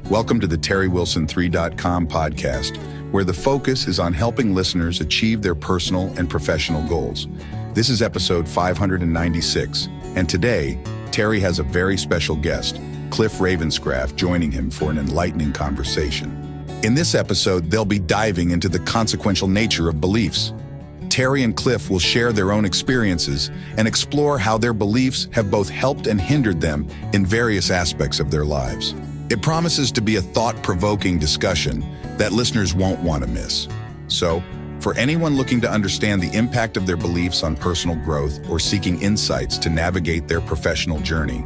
Welcome to the TerryWilson3.com podcast, where the focus is on helping listeners achieve their personal and professional goals. This is episode 596, and today, Terry has a very special guest, Cliff Ravenscraft, joining him for an enlightening conversation. In this episode, they'll be diving into the consequential nature of beliefs. Terry and Cliff will share their own experiences and explore how their beliefs have both helped and hindered them in various aspects of their lives. It promises to be a thought-provoking discussion that listeners won't want to miss. So, for anyone looking to understand the impact of their beliefs on personal growth or seeking insights to navigate their professional journey,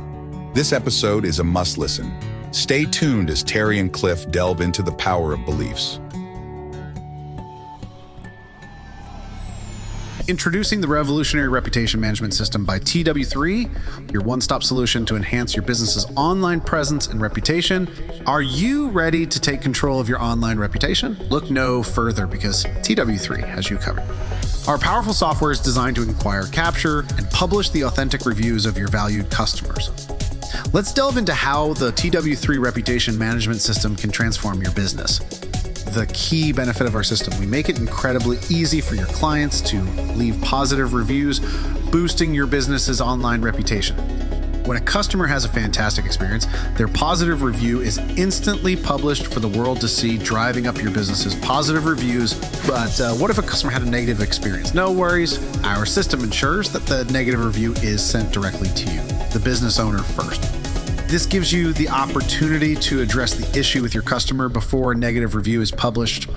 this episode is a must-listen. Stay tuned as Terry and Cliff delve into the power of beliefs. Introducing the revolutionary reputation management system by TW3, your one-stop solution to enhance your business's online presence and reputation. Are you ready to take control of your online reputation? Look no further, because TW3 has you covered. Our powerful software is designed to inquire, capture, and publish the authentic reviews of your valued customers. Let's delve into how the TW3 reputation management system can transform your business. The key benefit of our system: we make it incredibly easy for your clients to leave positive reviews, boosting your business's online reputation. When a customer has a fantastic experience, their positive review is instantly published for the world to see, driving up your business's positive reviews. But what if a customer had a negative experience? No worries. Our system ensures that the negative review is sent directly to you, the business owner, first. This gives you the opportunity to address the issue with your customer before a negative review is published,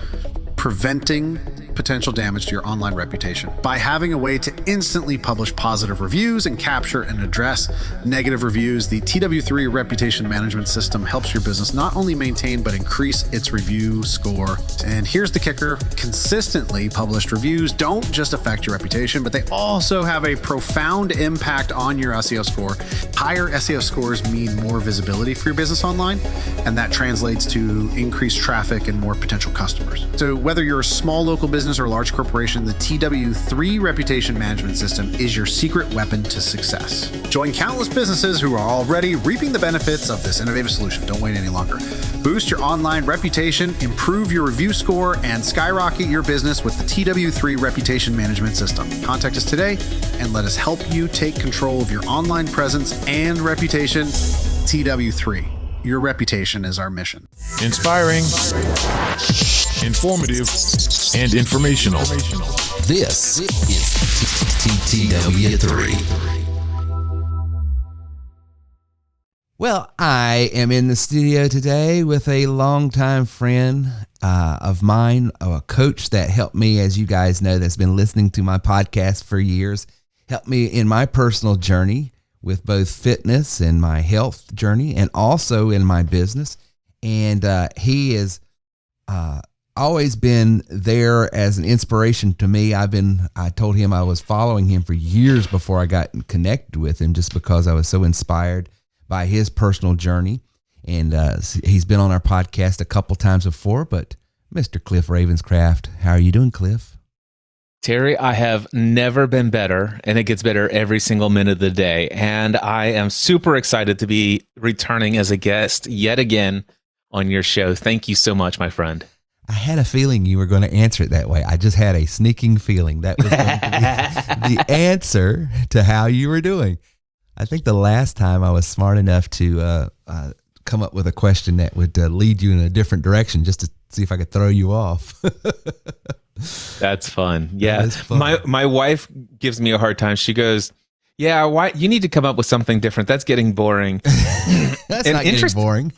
preventing potential damage to your online reputation. By having a way to instantly publish positive reviews and capture and address negative reviews, the TW3 reputation management system helps your business not only maintain but increase its review score. And here's the kicker: consistently published reviews don't just affect your reputation, but they also have a profound impact on your SEO score. Higher SEO scores mean more visibility for your business online, and that translates to increased traffic and more potential customers. So whether you're a small local business or a large corporation, the TW3 reputation management system is your secret weapon to success. Join countless businesses who are already reaping the benefits of this innovative solution. Don't wait any longer. Boost your online reputation, improve your review score, and skyrocket your business with the TW3 reputation management system. Contact us today and let us help you take control of your online presence and reputation. TW3, your reputation is our mission. Inspiring, informative, and informational. This is TW3. Well, I am in the studio today with a longtime friend of mine, a coach that helped me, as you guys know, that's been listening to my podcast for years, helped me in my personal journey with both fitness and my health journey, and also in my business. And he is always been there as an inspiration to me. I told him I was following him for years before I got connected with him, just because I was so inspired by his personal journey. And he's been on our podcast a couple times before. But Mr. Cliff Ravenscraft, how are you doing, Cliff? Terry, I have never been better, and it gets better every single minute of the day. And I am super excited to be returning as a guest yet again on your show. Thank you so much, my friend. I had a feeling you were going to answer it that way. I just had a sneaking feeling that was going to be the answer to how you were doing. I think the last time I was smart enough to come up with a question that would lead you in a different direction, just to see if I could throw you off. That's fun. Yeah. Fun. My wife gives me a hard time. She goes, yeah, why you need to come up with something different. That's getting boring. That's not getting boring.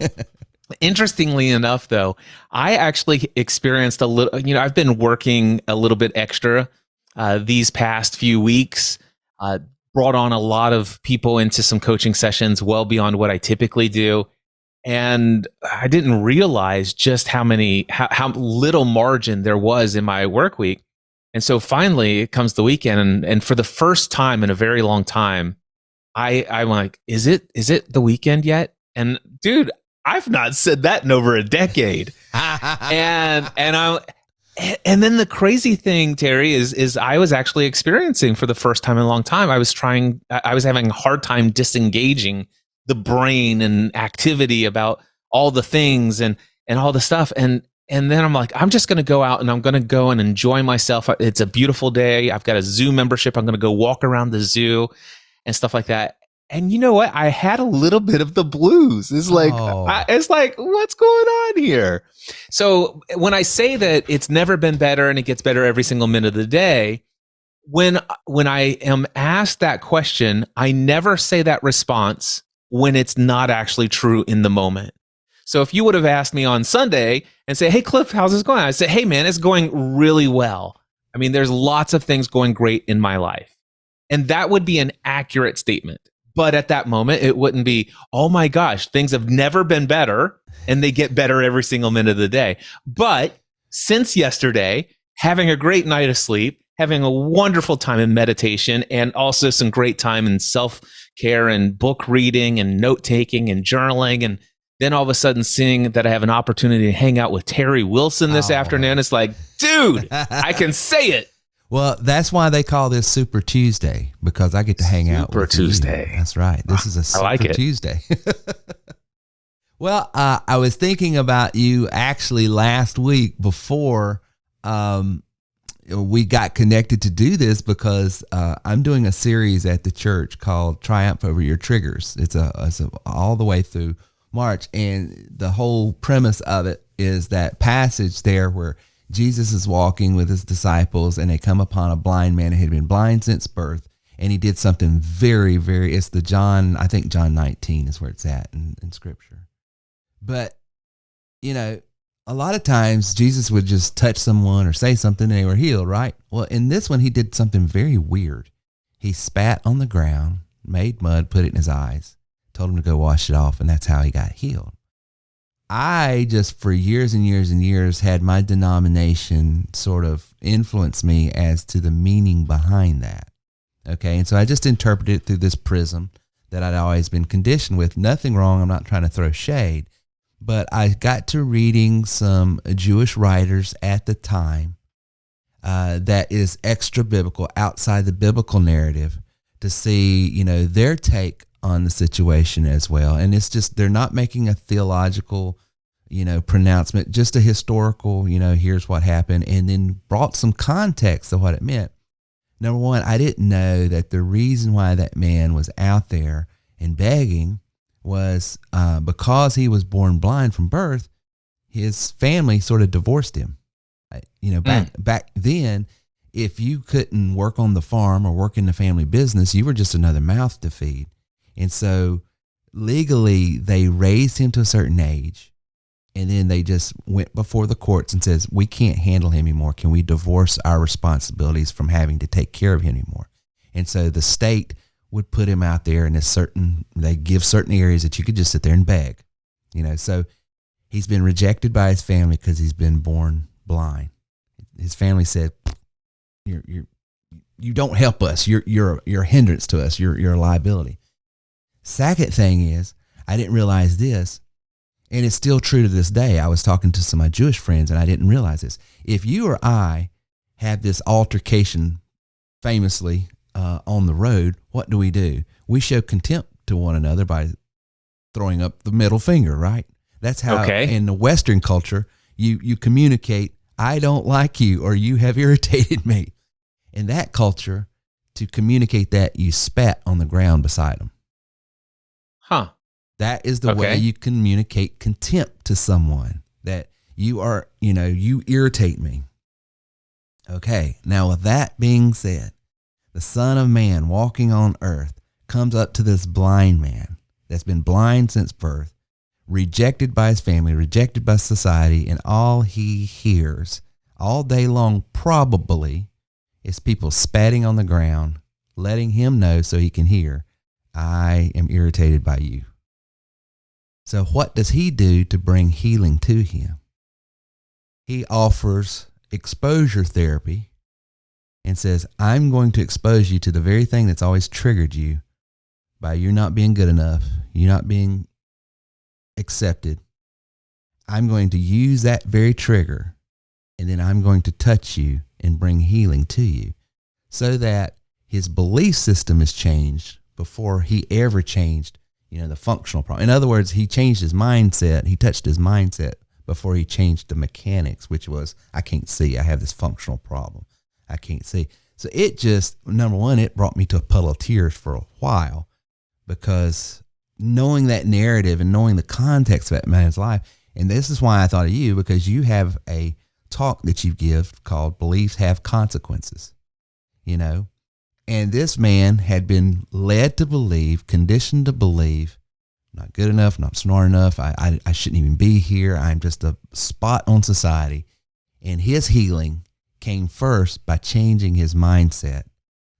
Interestingly enough, though, I actually experienced a little, I've been working a little bit extra these past few weeks, brought on a lot of people into some coaching sessions well beyond what I typically do. And I didn't realize just how little margin there was in my work week. And so finally it comes the weekend, and for the first time in a very long time, I'm like, is it the weekend yet? And dude, I've not said that in over a decade. and then the crazy thing, Terry, is I was actually experiencing for the first time in a long time, I was having a hard time disengaging the brain and activity about all the things and all the stuff. And then I'm like, I'm just going to go out and I'm going to go and enjoy myself. It's a beautiful day. I've got a zoo membership. I'm going to go walk around the zoo and stuff like that. And you know what? I had a little bit of the blues. It's like, what's going on here? So when I say that it's never been better and it gets better every single minute of the day, when I am asked that question, I never say that response when it's not actually true in the moment. So if you would have asked me on Sunday and say, hey, Cliff, how's this going? I say, hey, man, it's going really well. I mean, there's lots of things going great in my life. And that would be an accurate statement. But at that moment, it wouldn't be, oh my gosh, things have never been better and they get better every single minute of the day. But since yesterday, having a great night of sleep, having a wonderful time in meditation, and also some great time in self-care and book reading and note-taking and journaling. And then all of a sudden seeing that I have an opportunity to hang out with Terry Wilson this afternoon. It's like, dude, I can say it. Well, that's why they call this Super Tuesday, because I get to hang out with Tuesday. You. That's right. This is a Super Tuesday. Well, I was thinking about you actually last week before we got connected to do this, because I'm doing a series at the church called Triumph Over Your Triggers. It's all the way through March, and the whole premise of it is that passage there where Jesus is walking with his disciples and they come upon a blind man who had been blind since birth, and he did something very, very, it's John 19 is where it's at in scripture. But, a lot of times Jesus would just touch someone or say something and they were healed, right? Well, in this one, he did something very weird. He spat on the ground, made mud, put it in his eyes, told him to go wash it off, and that's how he got healed. I just, for years and years and years, had my denomination sort of influence me as to the meaning behind that. Okay, and so I just interpreted it through this prism that I'd always been conditioned with. Nothing wrong, I'm not trying to throw shade, but I got to reading some Jewish writers at the time that is extra biblical, outside the biblical narrative, to see, their take on the situation as well. And it's just, they're not making a theological, pronouncement, just a historical, here's what happened, and then brought some context of what it meant. Number one, I didn't know that the reason why that man was out there and begging was because he was born blind from birth. His family sort of divorced him. Back then, if you couldn't work on the farm or work in the family business, you were just another mouth to feed. And so legally, they raised him to a certain age, and then they just went before the courts and says, we can't handle him anymore. Can we divorce our responsibilities from having to take care of him anymore? And so the state would put him out there in they give certain areas that you could just sit there and beg, so he's been rejected by his family because he's been born blind. His family said, you don't help us. You're a hindrance to us. You're a liability. Second thing is, I didn't realize this, and it's still true to this day. I was talking to some of my Jewish friends, and I didn't realize this. If you or I have this altercation famously on the road, what do? We show contempt to one another by throwing up the middle finger, right? That's how in the Western culture, you communicate, I don't like you, or you have irritated me. In that culture, to communicate that, you spat on the ground beside them. Huh. That is the way you communicate contempt to someone, that you are, you irritate me. Okay. Now, with that being said, the Son of Man walking on earth comes up to this blind man that's been blind since birth, rejected by his family, rejected by society, and all he hears all day long probably is people spatting on the ground, letting him know so he can hear, I am irritated by you. So what does he do to bring healing to him? He offers exposure therapy and says, I'm going to expose you to the very thing that's always triggered you by you not being good enough, you not being accepted. I'm going to use that very trigger, and then I'm going to touch you and bring healing to you, so that his belief system is changed before he ever changed, the functional problem. In other words, he changed his mindset. He touched his mindset before he changed the mechanics, which was, I can't see. I have this functional problem. I can't see. So it just, number one, it brought me to a puddle of tears for a while, because knowing that narrative and knowing the context of that man's life, and this is why I thought of you, because you have a talk that you give called Beliefs Have Consequences, and this man had been led to believe, conditioned to believe, not good enough, not smart enough, I shouldn't even be here, I'm just a spot on society. And his healing came first by changing his mindset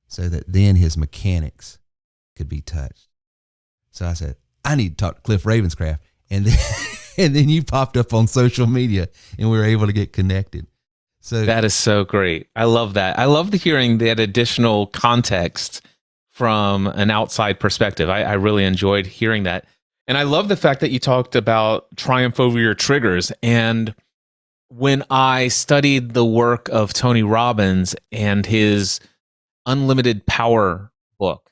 so that then his mechanics could be touched. So I said, I need to talk to Cliff Ravenscraft. And then, and then you popped up on social media and we were able to get connected. So that is so great. I love that. I love hearing that additional context from an outside perspective. I really enjoyed hearing that. And I love the fact that you talked about triumph over your triggers. And when I studied the work of Tony Robbins and his Unlimited Power book,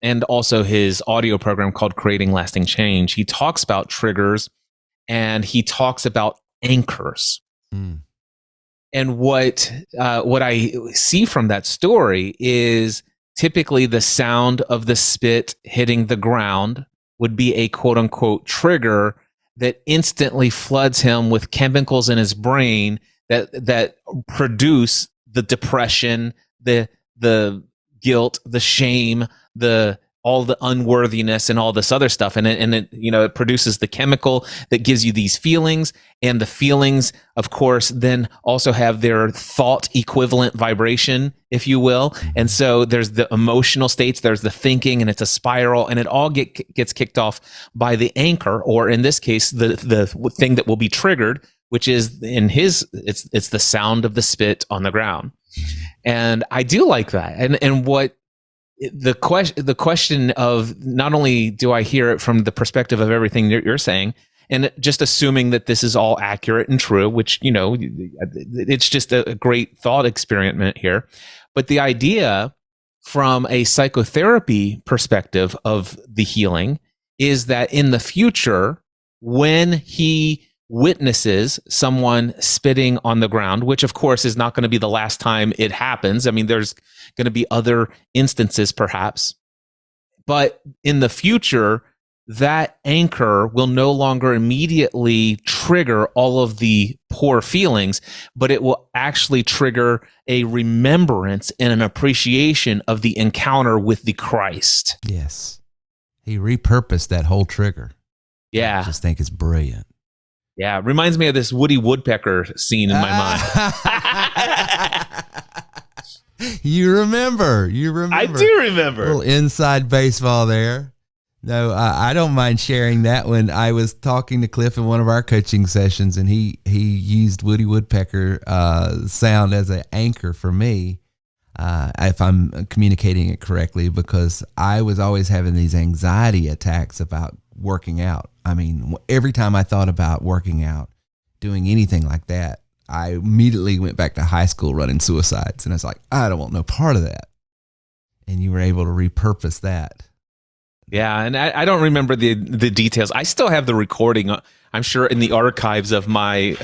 and also his audio program called Creating Lasting Change, he talks about triggers and he talks about anchors. And what I see from that story is typically the sound of the spit hitting the ground would be a quote unquote trigger that instantly floods him with chemicals in his brain that produce the depression, the guilt, the shame, all the unworthiness and all this other stuff. And it produces the chemical that gives you these feelings, and the feelings, of course, then also have their thought equivalent vibration, if you will. And so there's the emotional states, there's the thinking, and it's a spiral, and it all gets kicked off by the anchor, or in this case, the thing that will be triggered, which is it's the sound of the spit on the ground. And I do like that. And what the question of, not only do I hear it from the perspective of everything you're saying, and just assuming that this is all accurate and true, which, it's just a great thought experiment here. But the idea from a psychotherapy perspective of the healing is that in the future, when he witnesses someone spitting on the ground, which of course is not going to be the last time it happens. I mean, there's going to be other instances perhaps, but in the future, that anchor will no longer immediately trigger all of the poor feelings, but it will actually trigger a remembrance and an appreciation of the encounter with the Christ. Yes. He repurposed that whole trigger. Yeah. I just think it's brilliant. Yeah, it reminds me of this Woody Woodpecker scene in my mind. You remember. I do remember. A little inside baseball there. No, I don't mind sharing that one. I was talking to Cliff in one of our coaching sessions, and he used Woody Woodpecker sound as an anchor for me, if I'm communicating it correctly, because I was always having these anxiety attacks about working out. I mean, every time I thought about working out, doing anything like that, I immediately went back to high school running suicides. And I was like, I don't want no part of that. And you were able to repurpose that. Yeah, and I don't remember the details. I still have the recording, I'm sure, in the archives of my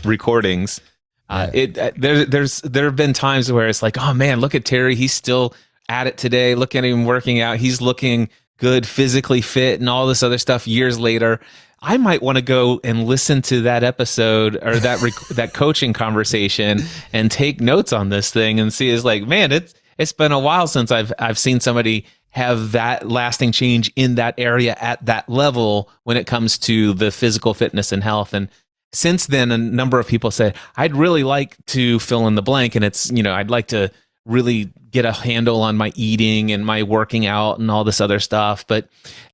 recordings. There have been times where it's like, oh man, look at Terry. He's still at it today. Look at him working out. He's looking good, physically fit, and all this other stuff years later. I might want to go and listen to that episode or that coaching conversation and take notes on this thing and see, is like, man, it's been a while since I've seen somebody have that lasting change in that area at that level when it comes to the physical fitness and health. And since then, a number of people said, I'd really like to fill in the blank. And it's, I'd like to really get a handle on my eating and my working out and all this other stuff. But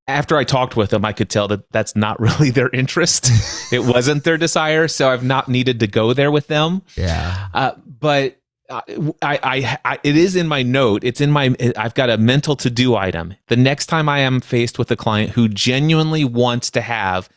after I talked with them, I could tell that that's not really their interest. It wasn't their desire. So I've not needed to go there with them. Yeah. But it is in my note. I've got a mental to-do item. The next time I am faced with a client who genuinely wants to have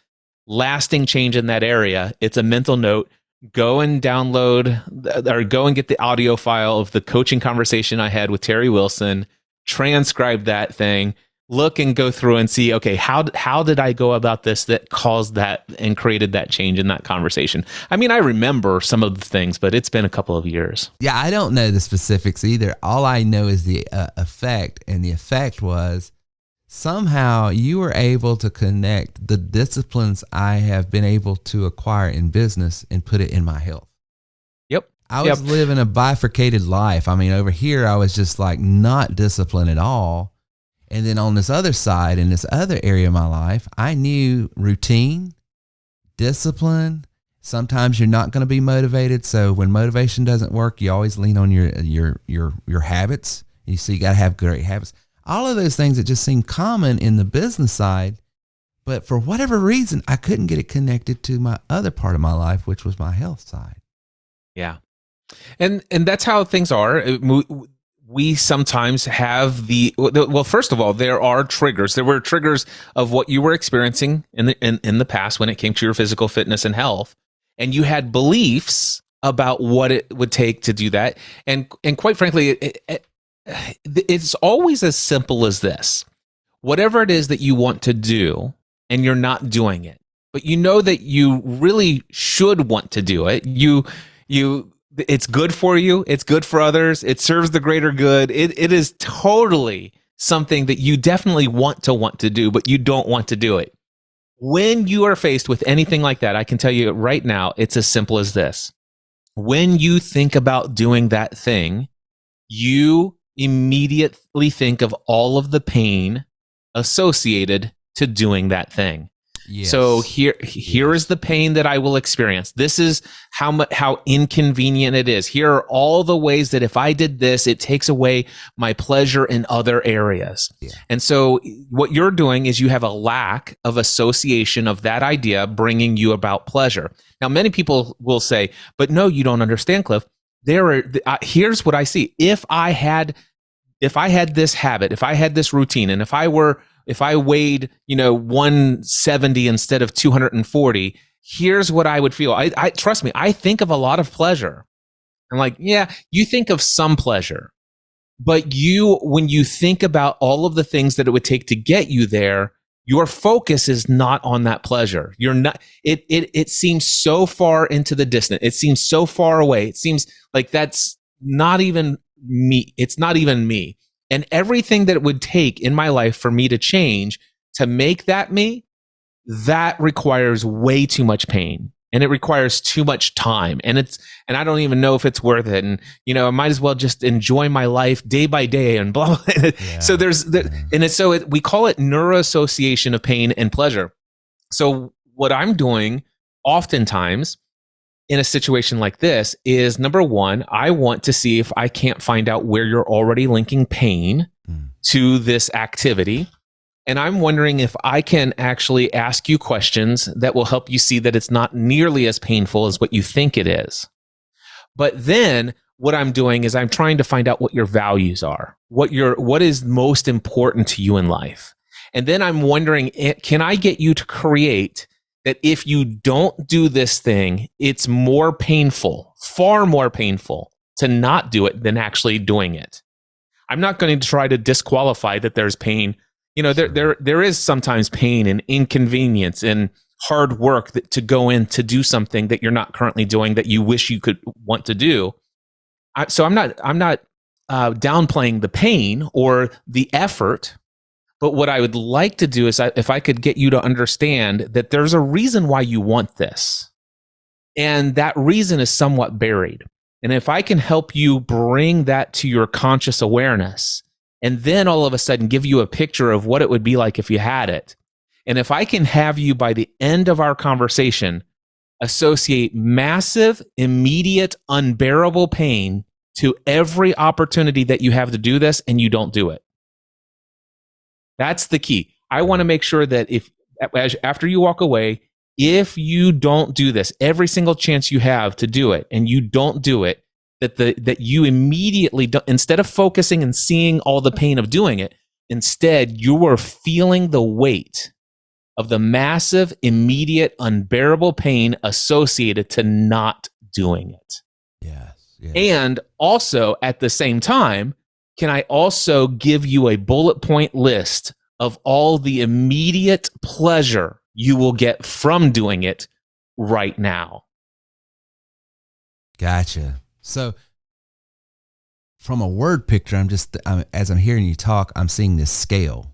lasting change in that area, it's a mental note. Go and download or go and get the audio file of the coaching conversation I had with Terry Wilson, transcribe that thing, look and go through and see, okay, how did I go about this that caused that and created that change in that conversation? I mean, I remember some of the things, but it's been a couple of years. Yeah, I don't know the specifics either. All I know is the effect, and the effect was somehow you were able to connect the disciplines I have been able to acquire in business and put it in my health. Yep. I was living a bifurcated life. I mean, over here, I was just like not disciplined at all. And then on this other side, in this other area of my life, I knew routine, discipline. Sometimes you're not going to be motivated. So when motivation doesn't work, you always lean on your habits. You see, you got to have great habits. All of those things that just seem common in the business side. But for whatever reason, I couldn't get it connected to my other part of my life, which was my health side. Yeah. And that's how things are. We sometimes have well, first of all, there are triggers. There were triggers of what you were experiencing in the past when it came to your physical fitness and health. And you had beliefs about what it would take to do that. And quite frankly, it's always as simple as this. Whatever it is that you want to do and you're not doing it, but you know that you really should want to do it. It's good for you. It's good for others. It serves the greater good. It is totally something that you definitely want to do, but you don't want to do it. When you are faced with anything like that, I can tell you right now, it's as simple as this. When you think about doing that thing, you immediately think of all of the pain associated to doing that thing. Yes. So here is the pain that I will experience. This is how inconvenient it is. Here are all the ways that if I did this, it takes away my pleasure in other areas. Yeah. And so what you're doing is you have a lack of association of that idea bringing you about pleasure. Now, many people will say, but no, you don't understand, Cliff. Here's what I see. If I had this habit, if I had this routine, and if I weighed, 170 instead of 240, here's what I would feel. I trust me, I think of a lot of pleasure. I'm like, yeah, you think of some pleasure, but when you think about all of the things that it would take to get you there, your focus is not on that pleasure. You're not, it seems so far into the distant. It seems so far away. It seems like that's not even me. It's not even me. And everything that it would take in my life for me to change, to make that me, that requires way too much pain. And it requires too much time. And I don't even know if it's worth it. And, I might as well just enjoy my life day by day and blah, blah. Yeah. So we call it neuroassociation of pain and pleasure. So what I'm doing oftentimes in a situation like this is, number one, I want to see if I can't find out where you're already linking pain to this activity. And I'm wondering if I can actually ask you questions that will help you see that it's not nearly as painful as what you think it is. But then what I'm doing is I'm trying to find out what your values are, what is most important to you in life. And then I'm wondering, can I get you to create that if you don't do this thing, it's more painful, far more painful to not do it than actually doing it. I'm not going to try to disqualify that there's pain. There is sometimes pain and inconvenience and hard work to go in to do something that you're not currently doing that you wish you could want to do. So I'm not downplaying the pain or the effort. But what I would like to do is if I could get you to understand that there's a reason why you want this. And that reason is somewhat buried. And if I can help you bring that to your conscious awareness, and then all of a sudden give you a picture of what it would be like if you had it. And if I can have you by the end of our conversation associate massive, immediate, unbearable pain to every opportunity that you have to do this and you don't do it. That's the key. I want to make sure that after you walk away, if you don't do this, every single chance you have to do it, and you don't do it, that you immediately don't, instead of focusing and seeing all the pain of doing it, instead you are feeling the weight of the massive, immediate, unbearable pain associated to not doing it. Yes. And also at the same time, can I also give you a bullet point list of all the immediate pleasure you will get from doing it right now. Gotcha. So from a word picture, as I'm hearing you talk, I'm seeing this scale,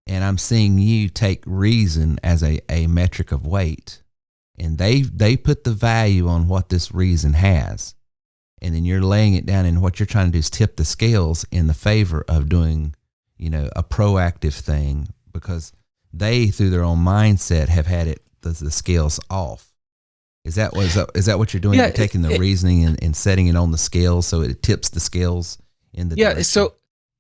and I'm seeing you take reason as a metric of weight, and they put the value on what this reason has, and then you're laying it down, and what you're trying to do is tip the scales in the favor of doing, a proactive thing, because they, through their own mindset, have had the scales off. Is that what you're doing? Yeah, you're taking the reasoning and setting it on the scales so it tips the scales in the direction.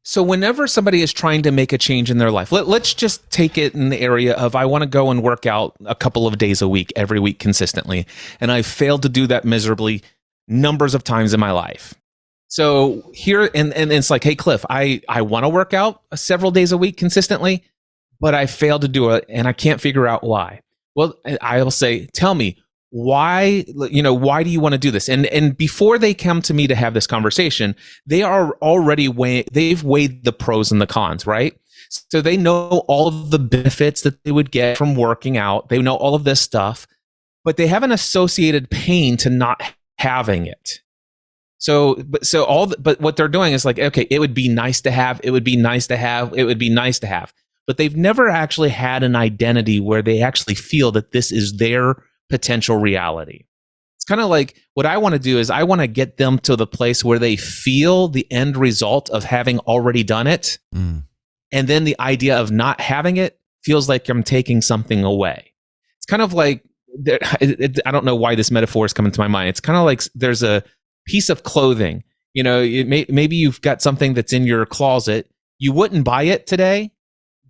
So whenever somebody is trying to make a change in their life, let's just take it in the area of, I want to go and work out a couple of days a week, every week consistently, and I failed to do that miserably numbers of times in my life. So here, and it's like, hey, Cliff, I want to work out several days a week consistently, but I failed to do it, and I can't figure out why. Well, I'll say, tell me, why do you want to do this? And before they come to me to have this conversation, they are already they've weighed the pros and the cons, right? So they know all of the benefits that they would get from working out. They know all of this stuff, but they have an associated pain to not having it. But what they're doing is like, okay, it would be nice to have, it would be nice to have, it would be nice to have, but they've never actually had an identity where they actually feel that this is their potential reality. It's kind of like, what I want to do is I want to get them to the place where they feel the end result of having already done it. And then the idea of not having it feels like I'm taking something away. It's kind of like, I don't know why this metaphor is coming to my mind. It's kind of like there's a piece of clothing, maybe you've got something that's in your closet. You wouldn't buy it today,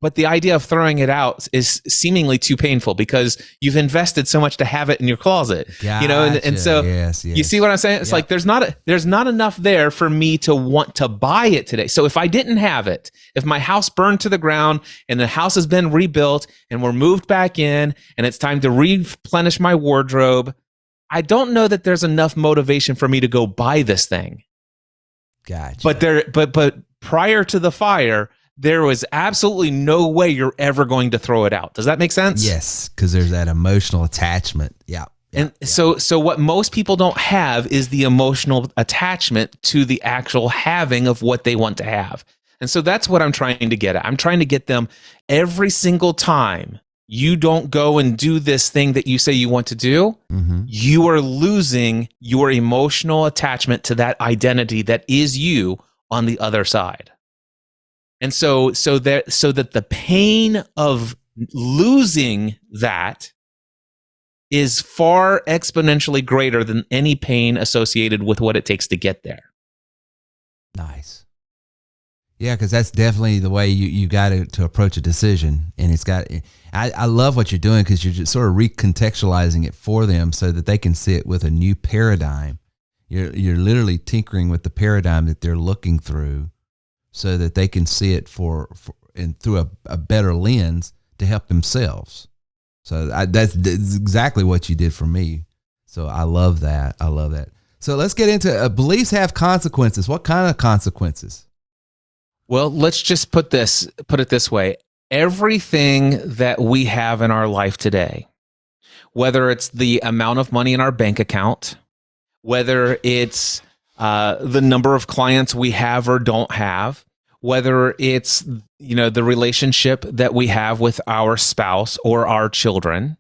but the idea of throwing it out is seemingly too painful because you've invested so much to have it in your closet. Gotcha. And so yes. You see what I'm saying? It's like there's not enough there for me to want to buy it today. So if I didn't have it, if my house burned to the ground and the house has been rebuilt and we're moved back in and it's time to replenish my wardrobe, I don't know that there's enough motivation for me to go buy this thing. Gotcha. But prior to the fire, there was absolutely no way you're ever going to throw it out. Does that make sense? Yes, because there's that emotional attachment. So what most people don't have is the emotional attachment to the actual having of what they want to have. And so that's what I'm trying to get at. I'm trying to get them every single time you don't go and do this thing that you say you want to do, you are losing your emotional attachment to that identity that is you on the other side. And so that the pain of losing that is far exponentially greater than any pain associated with what it takes to get there. Nice. Yeah, because that's definitely the way you got to approach a decision. And I love what you're doing because you're just sort of recontextualizing it for them so that they can see it with a new paradigm. You're literally tinkering with the paradigm that they're looking through, so that they can see it and through a better lens to help themselves. So that's exactly what you did for me. So I love that. So let's get into beliefs have consequences. What kind of consequences? Well, let's just put it this way. Everything that we have in our life today, whether it's the amount of money in our bank account, whether it's the number of clients we have or don't have, whether it's the relationship that we have with our spouse or our children,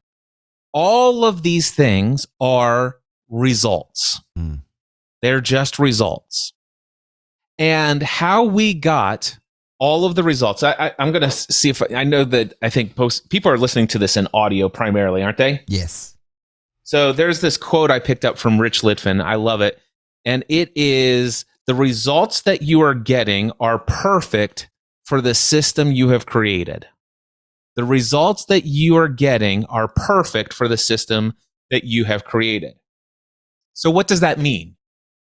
all of these things are results. They're just results. And how we got all of the results, I'm going to see if I know that I think people are listening to this in audio primarily, aren't they? Yes. So there's this quote I picked up from Rich Litvin. I love it. And it is, the results that you are getting are perfect for the system you have created. The results that you are getting are perfect for the system that you have created. So what does that mean?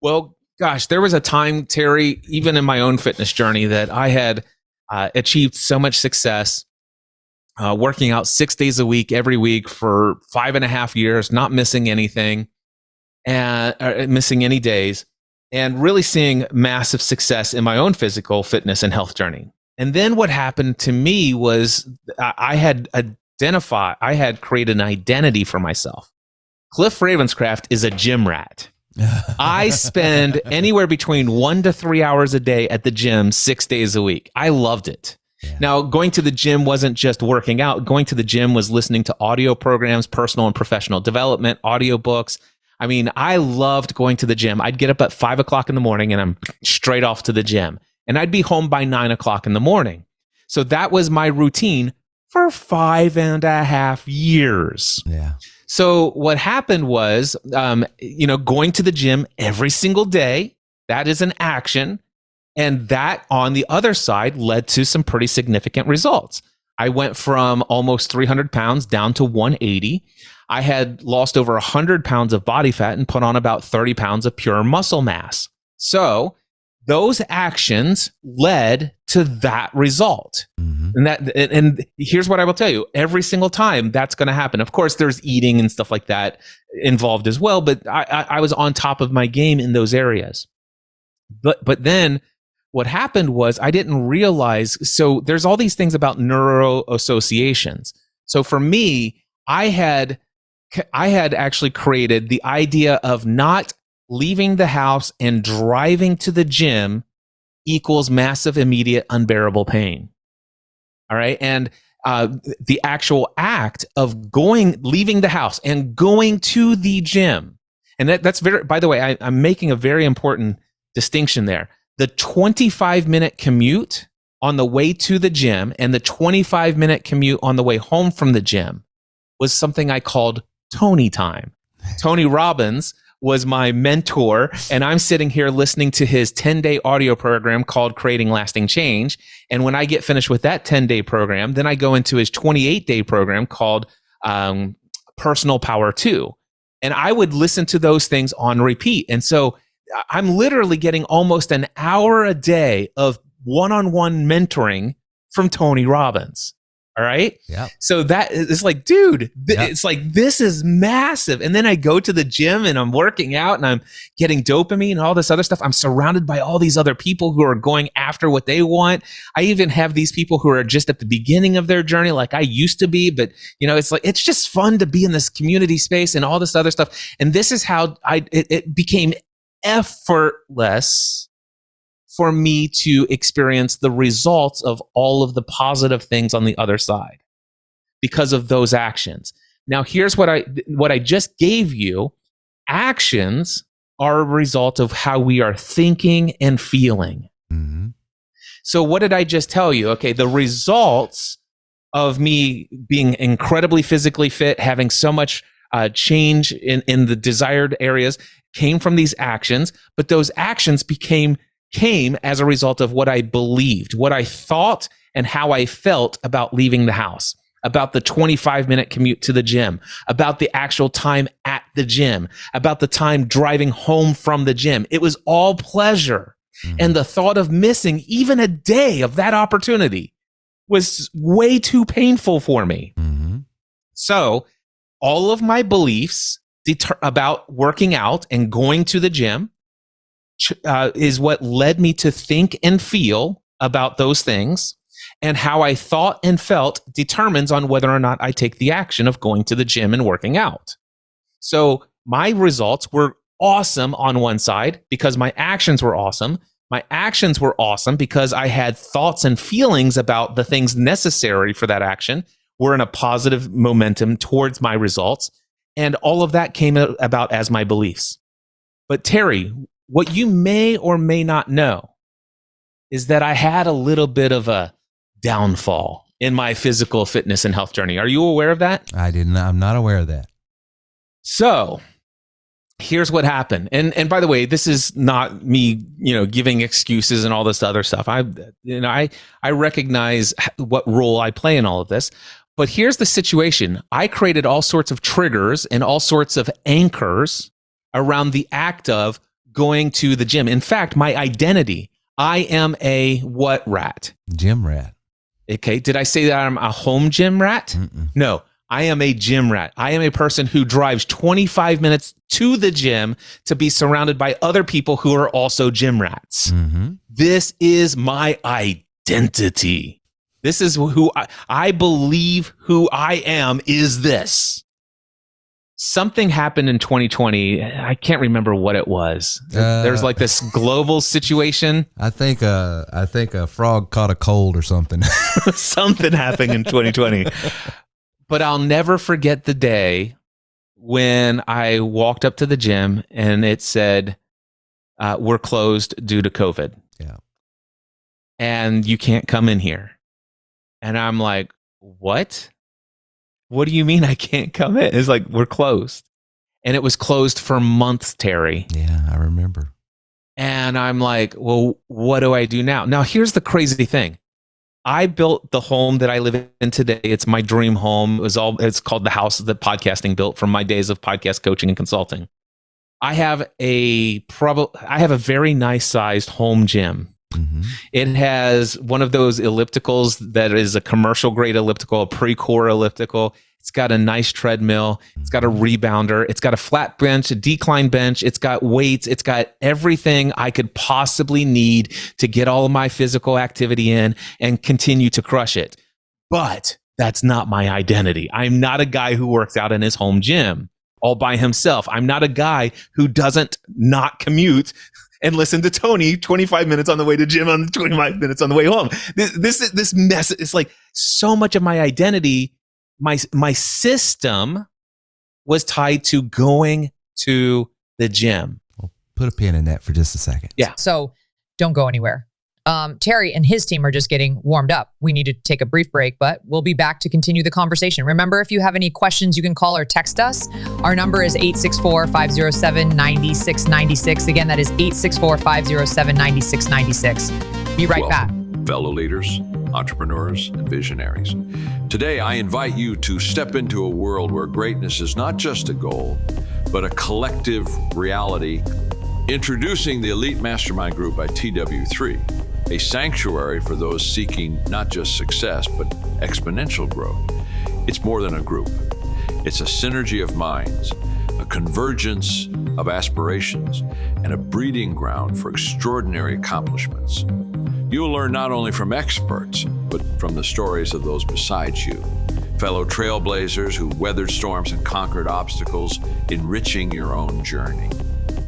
Well, gosh, there was a time, Terry, even in my own fitness journey, that I had achieved so much success working out 6 days a week, every week for 5.5 years, not missing anything and missing any days, and really seeing massive success in my own physical fitness and health journey. And then what happened to me was I had created an identity for myself. Cliff Ravenscraft is a gym rat. I spend anywhere between 1 to 3 hours a day at the gym 6 days a week. I loved it. Yeah. Now, going to the gym wasn't just working out. Going to the gym was listening to audio programs, personal and professional development, audiobooks. I mean, I loved going to the gym. I'd get up at 5 o'clock in the morning and I'm straight off to the gym. And I'd be home by 9 o'clock in the morning. So that was my routine for 5.5 years. Yeah. So what happened was, going to the gym every single day, that is an action. And that on the other side led to some pretty significant results. I went from almost 300 pounds down to 180. I had lost over 100 pounds of body fat and put on about 30 pounds of pure muscle mass. So those actions led to that result. Mm-hmm. And here's what I will tell you. Every single time that's going to happen. Of course, there's eating and stuff like that involved as well, but I was on top of my game in those areas. But then what happened was I didn't realize, so there's all these things about neuro associations. So for me, I had actually created the idea of not leaving the house and driving to the gym equals massive, immediate, unbearable pain. All right. And the actual act of leaving the house and going to the gym. And that's very, by the way, I'm making a very important distinction there. The 25-minute commute on the way to the gym and the 25-minute commute on the way home from the gym was something I called Tony time. Tony Robbins was my mentor, and I'm sitting here listening to his 10-day audio program called Creating Lasting Change. And when I get finished with that 10-day program, then I go into his 28-day program called Personal Power 2. And I would listen to those things on repeat. And so I'm literally getting almost an hour a day of one-on-one mentoring from Tony Robbins. All right. Yeah. So that is like, dude, it's like, this is massive. And then I go to the gym and I'm working out and I'm getting dopamine and all this other stuff. I'm surrounded by all these other people who are going after what they want. I even have these people who are just at the beginning of their journey, like I used to be, but it's like, it's just fun to be in this community space and all this other stuff. And this is how it became effortless for me to experience the results of all of the positive things on the other side because of those actions. Now, here's what I just gave you. Actions are a result of how we are thinking and feeling. Mm-hmm. So what did I just tell you? Okay, the results of me being incredibly physically fit, having so much change in the desired areas came from these actions, but those actions came as a result of what I believed, what I thought, and how I felt about leaving the house, about the 25-minute commute to the gym, about the actual time at the gym, about the time driving home from the gym. It was all pleasure. Mm-hmm. And the thought of missing even a day of that opportunity was way too painful for me. Mm-hmm. So all of my beliefs about working out and going to the gym is what led me to think and feel about those things, and how I thought and felt determines on whether or not I take the action of going to the gym and working out. So my results were awesome on one side because my actions were awesome. My actions were awesome because I had thoughts and feelings about the things necessary for that action were in a positive momentum towards my results. And all of that came about as my beliefs. But Terry, what you may or may not know is that I had a little bit of a downfall in my physical fitness and health journey. Are you aware of that? I'm not aware of that. So here's what happened. And by the way, this is not me, giving excuses and all this other stuff. I recognize what role I play in all of this. But here's the situation. I created all sorts of triggers and all sorts of anchors around the act of going to the gym. In fact, my identity, I am a what rat? Gym rat. Okay. Did I say that I'm a home gym rat? Mm-mm. No, I am a gym rat. I am a person who drives 25 minutes to the gym to be surrounded by other people who are also gym rats. Mm-hmm. This is my identity. identity. This is who I believe who I am is this. Something happened in 2020. I can't remember what it was. There's like this global situation. I think a frog caught a cold or something. Something happened in 2020. But I'll never forget the day when I walked up to the gym and it said, we're closed due to COVID. Yeah. And you can't come in here. And I'm like, what? What do you mean I can't come in? It's like, we're closed. And it was closed for months, Terry. Yeah, I remember. And I'm like, well, what do I do now? Now, here's the crazy thing. I built the home that I live in today. It's my dream home. It's called the house that podcasting built from my days of podcast coaching and consulting. I have a very nice sized home gym. Mm-hmm. It has one of those ellipticals that is a commercial grade elliptical, a pre-core elliptical. It's got a nice treadmill. It's got a rebounder. It's got a flat bench, a decline bench. It's got weights. It's got everything I could possibly need to get all of my physical activity in and continue to crush it. But that's not my identity. I'm not a guy who works out in his home gym all by himself. I'm not a guy who doesn't not commute and listen to Tony 25 minutes on the way to gym and 25 minutes on the way home. This mess is like so much of my identity. My system was tied to going to the gym. Well, put a pin in that for just a second. Yeah. So don't go anywhere. Terry and his team are just getting warmed up. We need to take a brief break, but we'll be back to continue the conversation. Remember, if you have any questions, you can call or text us. Our number is 864-507-9696. Again, that is 864-507-9696. Be right back. Fellow leaders, entrepreneurs, and visionaries. Today, I invite you to step into a world where greatness is not just a goal, but a collective reality. Introducing the Elite Mastermind Group by TW3, a sanctuary for those seeking not just success, but exponential growth. It's more than a group. It's a synergy of minds, a convergence of aspirations, and a breeding ground for extraordinary accomplishments. You'll learn not only from experts, but from the stories of those beside you, fellow trailblazers who weathered storms and conquered obstacles, enriching your own journey.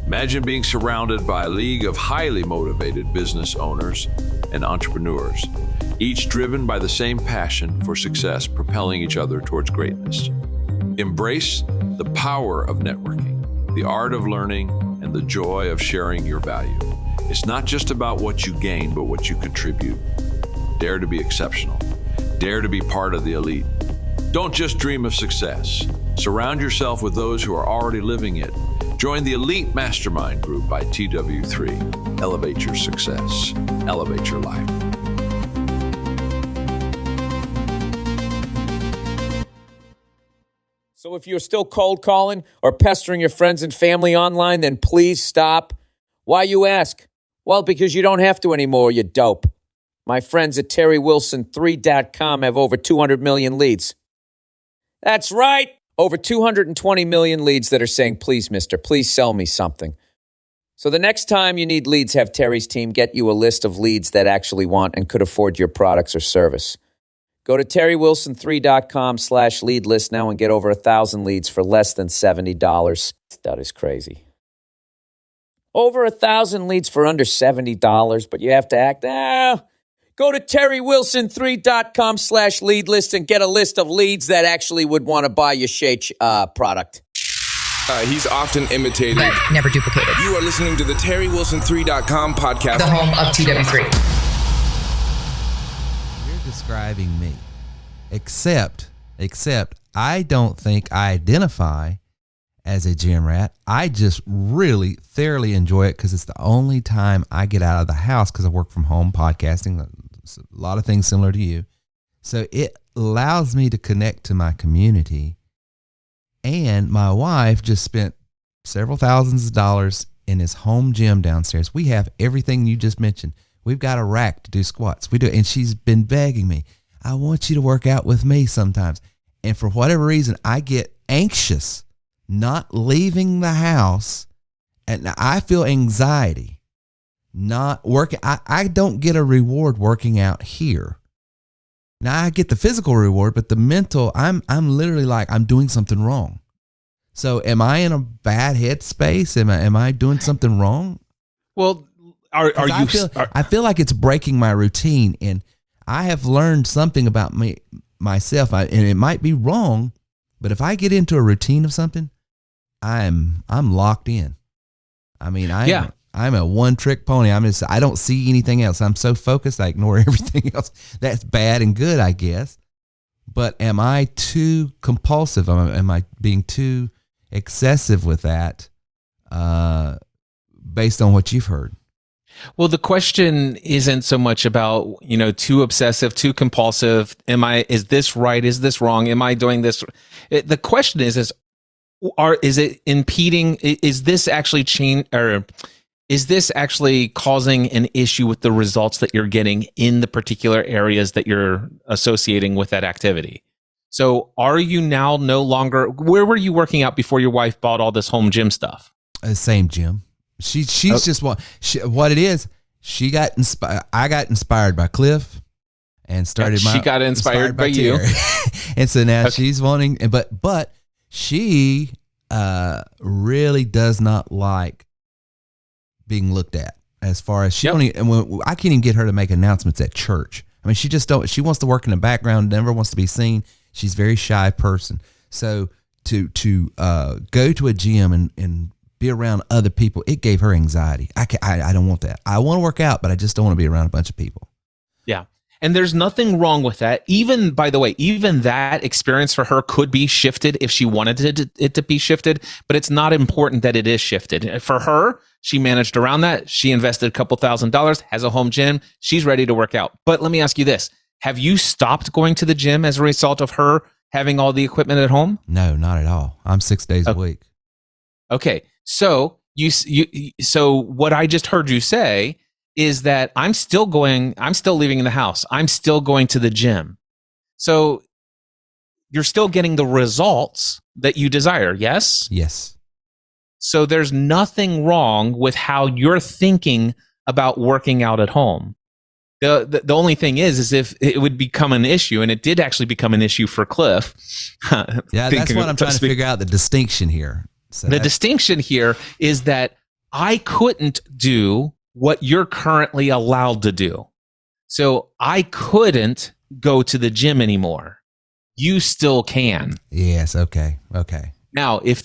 Imagine being surrounded by a league of highly motivated business owners and entrepreneurs, each driven by the same passion for success, propelling each other towards greatness. Embrace the power of networking, the art of learning, and the joy of sharing your value. It's not just about what you gain, but what you contribute. Dare to be exceptional. Dare to be part of the elite. Don't just dream of success. Surround yourself with those who are already living it. Join the Elite Mastermind Group by TW3. Elevate your success. Elevate your life. So if you're still cold calling or pestering your friends and family online, then please stop. Why, you ask? Well, because you don't have to anymore, you dope. My friends at TerryWilson3.com have over 200 million leads. That's right. Over 220 million leads that are saying, please, mister, please sell me something. So the next time you need leads, have Terry's team get you a list of leads that actually want and could afford your products or service. Go to TerryWilson3.com/lead list now and get over 1,000 leads for less than $70. That is crazy. Over 1,000 leads for under $70, but you have to act. Go to TerryWilson3.com/lead list and get a list of leads that actually would want to buy your shake product. He's often imitated, but never duplicated. You are listening to the TerryWilson3.com podcast, the home of TW3. You're describing me, except I don't think I identify as a gym rat. I just really thoroughly enjoy it because it's the only time I get out of the house because I work from home podcasting, a lot of things similar to you. So it allows me to connect to my community. And my wife just spent several thousands of dollars in his home gym downstairs. We have everything you just mentioned. We've got a rack to do squats. We do, and she's been begging me, I want you to work out with me sometimes. And for whatever reason, I get anxious not leaving the house, and I feel anxiety not working. I don't get a reward working out here. Now I get the physical reward, but the mental, I'm literally like, I'm doing something wrong. So am I in a bad headspace? Am I doing something wrong? Well, I feel like it's breaking my routine, and I have learned something about myself, and it might be wrong, but if I get into a routine of something, I'm locked in. I mean, I'm a one-trick pony. I don't see anything else. I'm so focused, I ignore everything else. That's bad and good, I guess. But am I too compulsive? Am I being too excessive with that, based on what you've heard? Well, the question isn't so much about, too obsessive, too compulsive. Is this right? Is this wrong? Am I doing this? The question is it impeding? Is this actually is this actually causing an issue with the results that you're getting in the particular areas that you're associating with that activity? So are you now no longer, where were you working out before your wife bought all this home gym stuff? Same gym. She's just what it is. She got inspired. I got inspired by Cliff, and started. She got inspired by you, and so now she's wanting. But she really does not like being looked at. As far as I can't even get her to make announcements at church. I mean, she just don't. She wants to work in the background. Never wants to be seen. She's a very shy person. So to go to a gym and be around other people, it gave her anxiety. I don't want that. I want to work out, but I just don't want to be around a bunch of people. Yeah. And there's nothing wrong with that. Even, by the way, even that experience for her could be shifted if she wanted it to be shifted, but it's not important that it is shifted. For her, she managed around that. She invested a couple $1,000s, has a home gym. She's ready to work out. But let me ask you this. Have you stopped going to the gym as a result of her having all the equipment at home? No, not at all. I'm 6 days a week. Okay. So so what I just heard you say is that I'm still leaving the house. I'm still going to the gym. So you're still getting the results that you desire. Yes? Yes. So there's nothing wrong with how you're thinking about working out at home. The only thing is if it would become an issue, and it did actually become an issue for Cliff. Yeah, that's what I'm trying to figure out, the distinction here. So the distinction here is that I couldn't do what you're currently allowed to do. So I couldn't go to the gym anymore. You still can. Yes. Okay. Now, if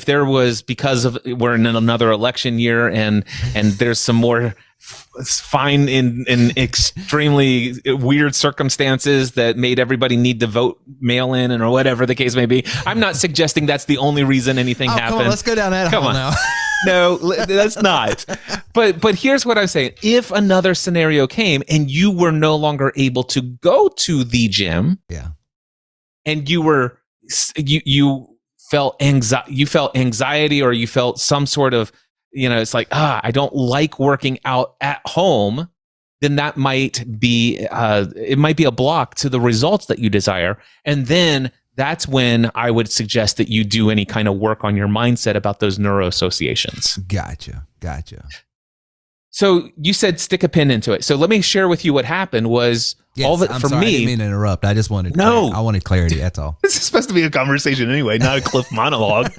there was, because of, we're in another election year and there's some more fine in extremely weird circumstances that made everybody need to vote mail in or whatever the case may be. I'm not suggesting that's the only reason anything happened. Come on, let's go down that hole now. No, that's not. But here's what I'm saying. If another scenario came and you were no longer able to go to the gym, yeah, and you felt anxiety, or you felt some sort of, it's like, I don't like working out at home, then that might be it might be a block to the results that you desire. And then that's when I would suggest that you do any kind of work on your mindset about those neuro associations. Gotcha. So you said stick a pin into it. So let me share with you what happened was I didn't mean to interrupt. I just wanted I wanted clarity. That's all. This is supposed to be a conversation anyway, not a Cliff monologue.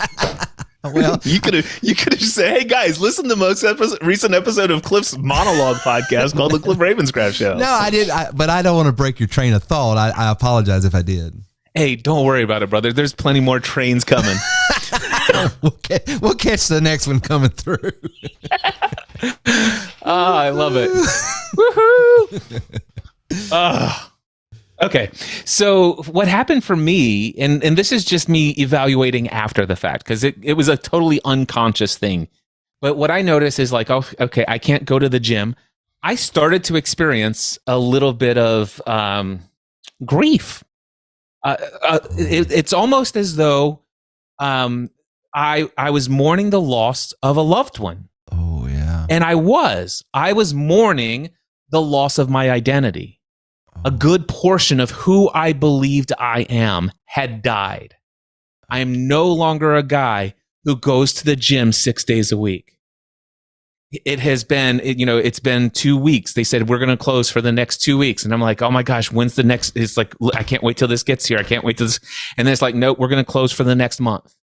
Well, you could have just said, "Hey guys, listen to the most recent episode of Cliff's monologue podcast called the Cliff Ravenscraft Show." No, I did, but I don't want to break your train of thought. I apologize if I did. Hey, don't worry about it, brother. There's plenty more trains coming. We'll catch the next one coming through. I love it. Woohoo! Okay, so what happened for me, and this is just me evaluating after the fact, because it was a totally unconscious thing. But what I noticed is like, okay, I can't go to the gym. I started to experience a little bit of grief. It's almost as though I was mourning the loss of a loved one. Oh yeah. And I was mourning the loss of my identity. A good portion of who I believed I am had died. I am no longer a guy who goes to the gym 6 days a week. it has been, it's been 2 weeks. They said, we're going to close for the next 2 weeks. And I'm like, oh my gosh, when's the next? It's like, I can't wait till this gets here. I can't wait till this. And then it's like, nope, we're going to close for the next month.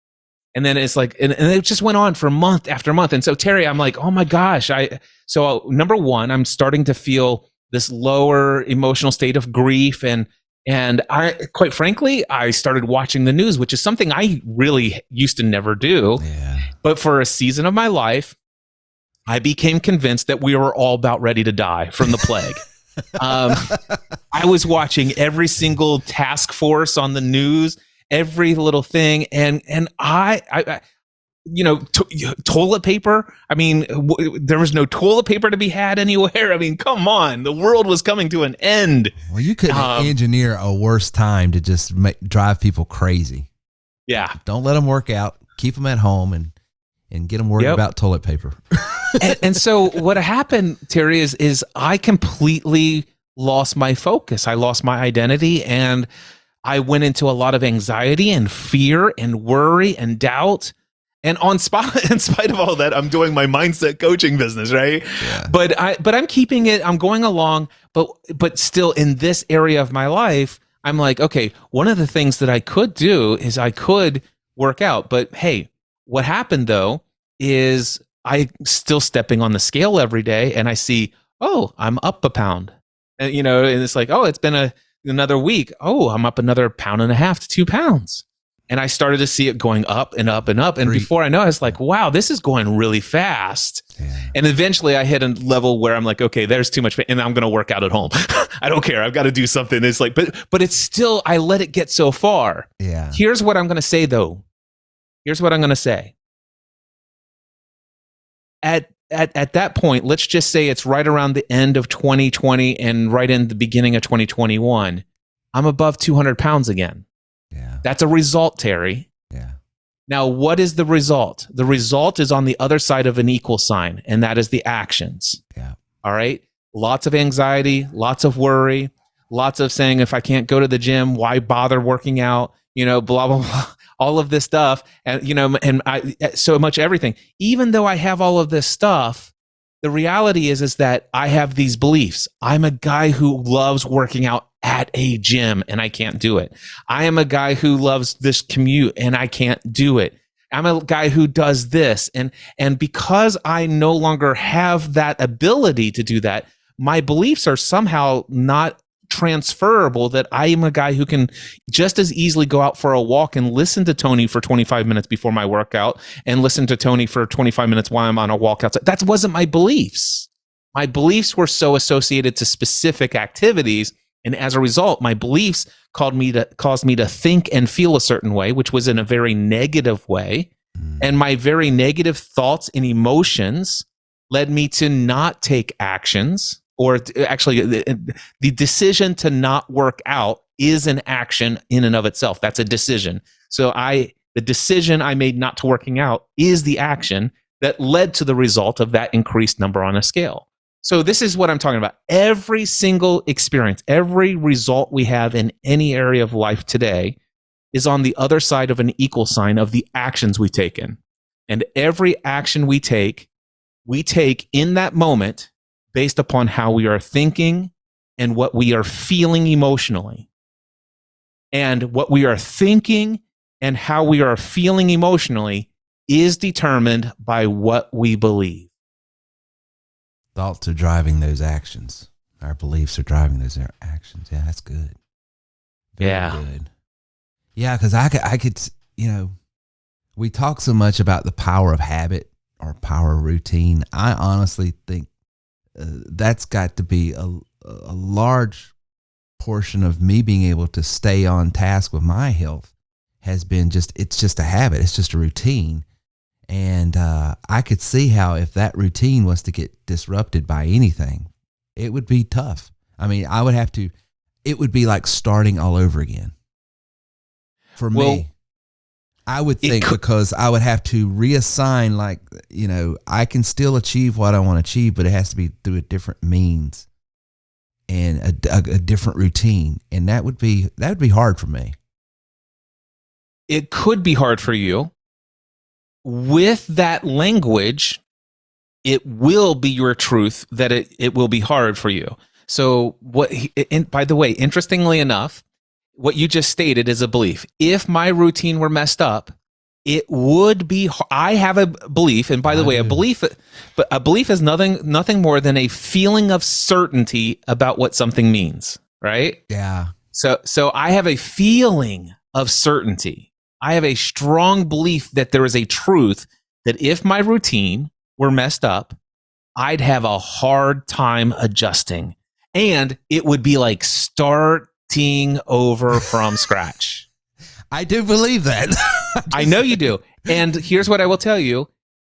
And then it's like, and it just went on for month after month. And so Terry, I'm like, oh my gosh. So number one, I'm starting to feel this lower emotional state of grief. And I, quite frankly, I started watching the news, which is something I really used to never do. Yeah. But for a season of my life, I became convinced that we were all about ready to die from the plague. I was watching every single task force on the news, every little thing. And I toilet paper. I mean, there was no toilet paper to be had anywhere. I mean, come on. The world was coming to an end. Well, you couldn't engineer a worse time to just drive people crazy. Yeah. Don't let them work out. Keep them at home and get them worried about toilet paper. and so what happened, Terry, is I completely lost my focus. I lost my identity, and I went into a lot of anxiety and fear and worry and doubt. And in spite of all that, I'm doing my mindset coaching business, right? Yeah. But I'm keeping it. I'm going along, but still in this area of my life, I'm like, okay, one of the things that I could do is I could work out. But hey, what happened though is I still stepping on the scale every day, and I see, oh, I'm up a pound, and and it's like, oh, it's been another week. Oh, I'm up another 1.5 pounds to 2 pounds. And I started to see it going up and up and up. And before I know, I was like, wow, this is going really fast. Yeah. And eventually I hit a level where I'm like, okay, there's too much pain, and I'm going to work out at home. I don't care. I've got to do something. It's like, but it's still, I let it get so far. Yeah. Here's what I'm going to say though. Here's what I'm going to say. At that point, let's just say it's right around the end of 2020 and right in the beginning of 2021. I'm above 200 pounds again. Yeah. That's a result, Terry. Yeah. Now, what is the result? The result is on the other side of an equal sign, and that is the actions. Yeah. All right. Lots of anxiety, lots of worry, lots of saying, if I can't go to the gym, why bother working out? Blah, blah, blah, all of this stuff. And so much everything. Even though I have all of this stuff, the reality is that I have these beliefs. I'm a guy who loves working out at a gym, and I can't do it. I am a guy who loves this commute, and I can't do it. I'm a guy who does this. And because I no longer have that ability to do that, my beliefs are somehow not transferable, that I am a guy who can just as easily go out for a walk and listen to Tony for 25 minutes before my workout and listen to Tony for 25 minutes while I'm on a walk outside. That wasn't my beliefs. My beliefs were so associated to specific activities. And as a result, my beliefs caused me to think and feel a certain way, which was in a very negative way. And my very negative thoughts and emotions led me to not take actions, or actually the decision to not work out is an action in and of itself. That's a decision. So the decision I made not to working out is the action that led to the result of that increased number on a scale. So this is what I'm talking about. Every single experience, every result we have in any area of life today is on the other side of an equal sign of the actions we've taken. And every action we take in that moment based upon how we are thinking and what we are feeling emotionally. And what we are thinking and how we are feeling emotionally is determined by what we believe. Thoughts are driving those actions. Our beliefs are driving those actions. Yeah, that's good. Very good. Yeah, because I could, we talk so much about the power of habit or power of routine. I honestly think that's got to be a large portion of me being able to stay on task with my health has been it's just a habit. It's just a routine. And I could see how if that routine was to get disrupted by anything, it would be tough. I mean, it would be like starting all over again. For me, I would think, because I would have to reassign, I can still achieve what I want to achieve, but it has to be through a different means and a different routine. And that would be hard for me. It could be hard for you. With that language, it will be your truth that it will be hard for you. So by the way, interestingly enough, what you just stated is a belief. If my routine were messed up, it would be. I have a belief, and by the way, a belief is nothing more than a feeling of certainty about what something means, right? Yeah. So I have a feeling of certainty. I have a strong belief that there is a truth that if my routine were messed up, I'd have a hard time adjusting, and it would be like starting over from scratch. I do believe that. I know you do. And here's what I will tell you.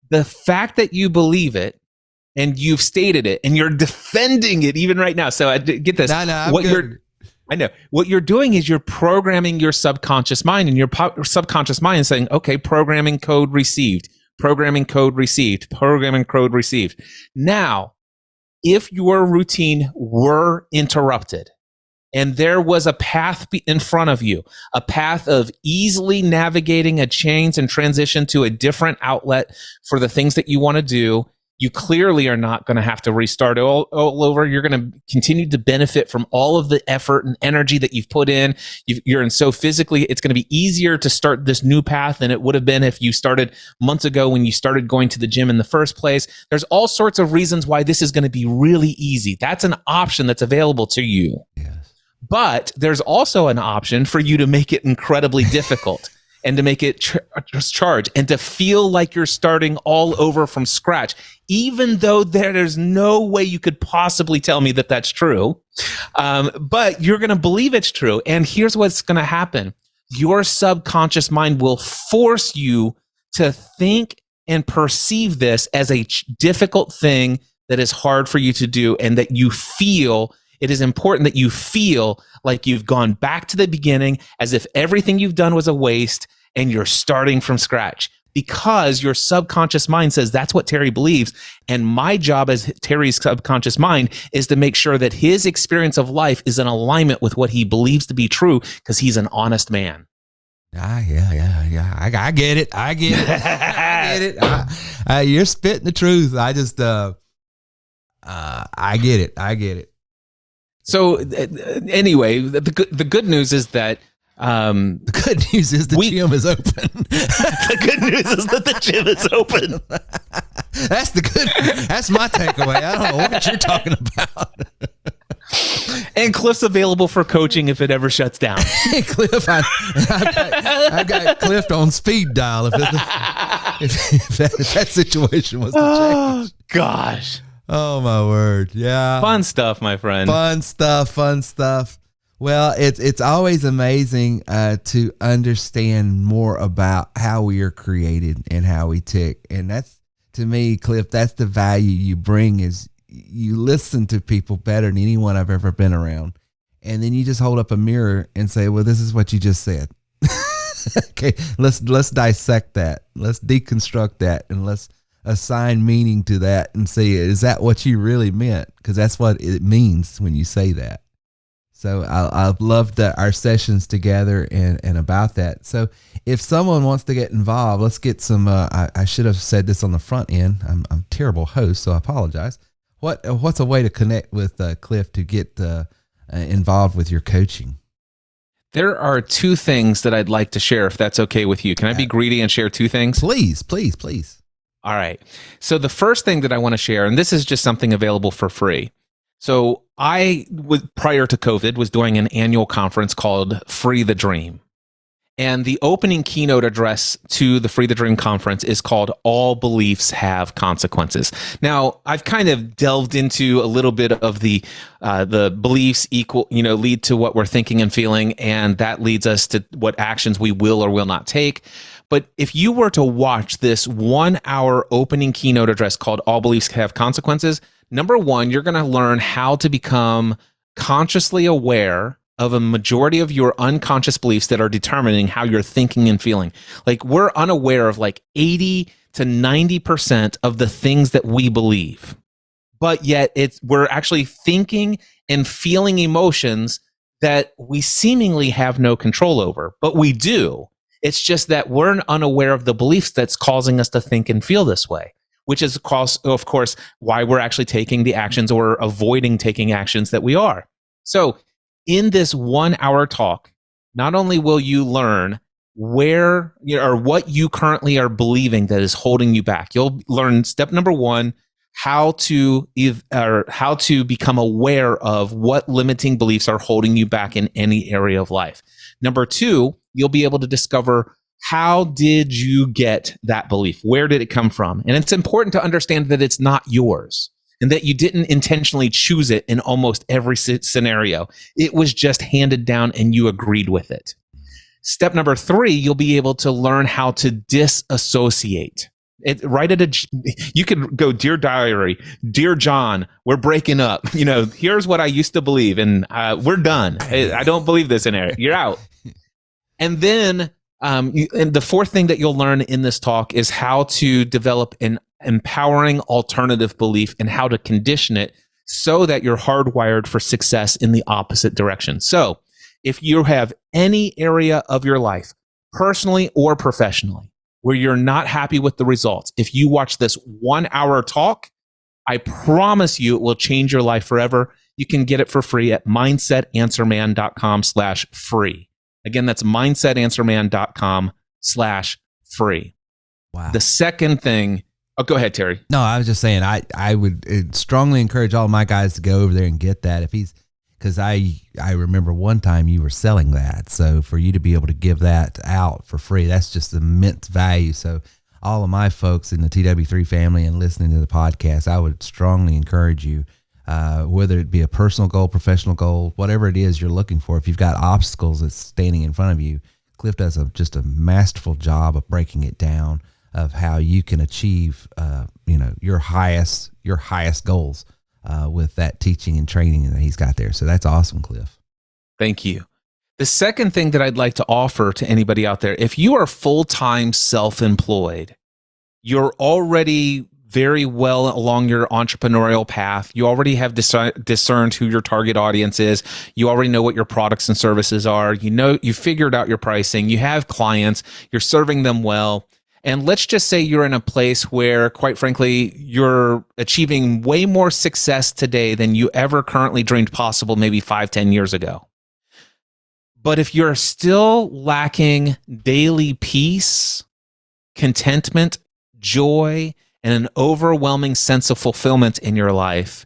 The fact that you believe it and you've stated it and you're defending it even right now. So I get this. I know what you're doing is you're programming your subconscious mind, and your subconscious mind is saying, okay, programming code received, programming code received, programming code received. Now, if your routine were interrupted, and there was a path in front of you, a path of easily navigating a change and transition to a different outlet for the things that you want to do, you clearly are not going to have to restart all over. You're going to continue to benefit from all of the effort and energy that you've put in. You're in so physically, it's going to be easier to start this new path than it would have been if you started months ago when you started going to the gym in the first place. There's all sorts of reasons why this is going to be really easy. That's an option that's available to you. Yes. But there's also an option for you to make it incredibly difficult and to make it charge and to feel like you're starting all over from scratch, even though there's no way you could possibly tell me that that's true. But you're going to believe it's true. And here's what's going to happen. Your subconscious mind will force you to think and perceive this as a difficult thing that is hard for you to do, and that you feel. It is important that you feel like you've gone back to the beginning, as if everything you've done was a waste and you're starting from scratch, because your subconscious mind says that's what Terry believes. And my job as Terry's subconscious mind is to make sure that his experience of life is in alignment with what he believes to be true, because he's an honest man. Yeah. I get it. I get it. You're spitting the truth. I just, I get it. So anyway, the good news is that the good news is the gym is open. The good news is that the gym is open. That's my takeaway. I don't know what you're talking about. And Cliff's available for coaching if it ever shuts down. Hey, Cliff, I've got Cliff on speed dial if that situation was to change. Oh, gosh. Oh, my word. Yeah. Fun stuff, my friend. Fun stuff. Well, it's always amazing to understand more about how we are created and how we tick. And that's, to me, Cliff, that's the value you bring, is you listen to people better than anyone I've ever been around. And then you just hold up a mirror and say, well, this is what you just said. Okay, let's dissect that. Let's deconstruct that, and let's assign meaning to that and see, is that what you really meant? Because that's what it means when you say that. So I love our sessions together and about that. So if someone wants to get involved, let's get some, I should have said this on the front end. I'm a terrible host, so I apologize. What's a way to connect with Cliff to get involved with your coaching? There are two things that I'd like to share, if that's okay with you. Can I be greedy and share two things? Please. All right. So the first thing that I want to share, and this is just something available for free. So I, prior to COVID, was doing an annual conference called Free the Dream. And the opening keynote address to the Free the Dream conference is called All Beliefs Have Consequences. Now, I've kind of delved into a little bit of the beliefs lead to what we're thinking and feeling, and that leads us to what actions we will or will not take. But if you were to watch this 1 hour opening keynote address called All Beliefs Have Consequences, number one, you're going to learn how to become consciously aware of a majority of your unconscious beliefs that are determining how you're thinking and feeling. Like, we're unaware of like 80 to 90% of the things that we believe, but yet we're actually thinking and feeling emotions that we seemingly have no control over, but we do. It's just that we're unaware of the beliefs that's causing us to think and feel this way. which is, of course, why we're actually taking the actions or avoiding taking actions that we are. So in this 1 hour talk, not only will you learn where or what you currently are believing that is holding you back. You'll learn step number 1, how to become aware of what limiting beliefs are holding you back in any area of life. Number 2, you'll be able to discover, how did you get that belief? Where did it come from? And it's important to understand that it's not yours and that you didn't intentionally choose it in almost every scenario. It was just handed down and you agreed with it. Step number 3, you'll be able to learn how to disassociate. You could go, "Dear diary, dear John, we're breaking up. Here's what I used to believe, and we're done. I don't believe this in there. You're out." And then, and the 4th thing that you'll learn in this talk is how to develop an empowering alternative belief and how to condition it so that you're hardwired for success in the opposite direction. So, if you have any area of your life, personally or professionally, where you're not happy with the results, if you watch this 1 hour talk, I promise you it will change your life forever. You can get it for free at mindsetanswerman.com/free. Again, that's mindsetanswerman.com/free. Wow. The second thing, go ahead, Terry. No, I was just saying, I would strongly encourage all my guys to go over there and get that. Because I remember one time you were selling that. So for you to be able to give that out for free, that's just immense value. So all of my folks in the TW3 family and listening to the podcast, I would strongly encourage you, whether it be a personal goal, professional goal, whatever it is you're looking for. If you've got obstacles that's standing in front of you, Cliff does just a masterful job of breaking it down of how you can achieve, your highest goals. With that teaching and training that he's got there. So that's awesome, Cliff. Thank you. The second thing that I'd like to offer to anybody out there, if you are full-time self-employed, you're already very well along your entrepreneurial path. You already have discerned who your target audience is. You already know what your products and services are. You figured out your pricing. You have clients. You're serving them well. And let's just say you're in a place where, quite frankly, you're achieving way more success today than you ever currently dreamed possible maybe 5-10 years ago. But if you're still lacking daily peace, contentment, joy, and an overwhelming sense of fulfillment in your life,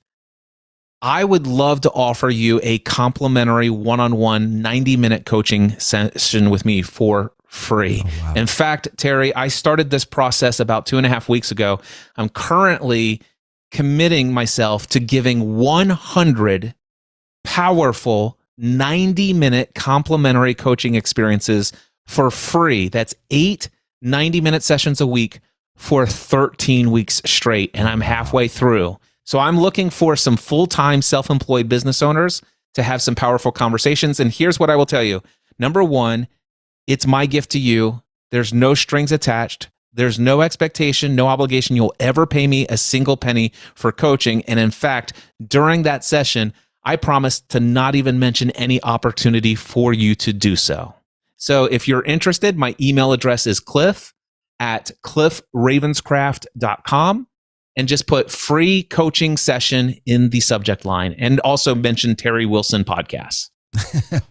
I would love to offer you a complimentary one-on-one 90-minute coaching session with me for free. Oh, wow. In fact, Terry, I started this process about 2.5 weeks ago. I'm currently committing myself to giving 100 powerful 90-minute complimentary coaching experiences for free. That's 8 90-minute sessions a week for 13 weeks straight, and I'm halfway through. So I'm looking for some full-time self-employed business owners to have some powerful conversations. And here's what I will tell you. Number 1, it's my gift to you. There's no strings attached. There's no expectation, no obligation. You'll ever pay me a single penny for coaching. And in fact, during that session, I promise to not even mention any opportunity for you to do so. So if you're interested, my email address is cliff@cliffravenscraft.com. And just put free coaching session in the subject line. And also mention Terry Wilson Podcast.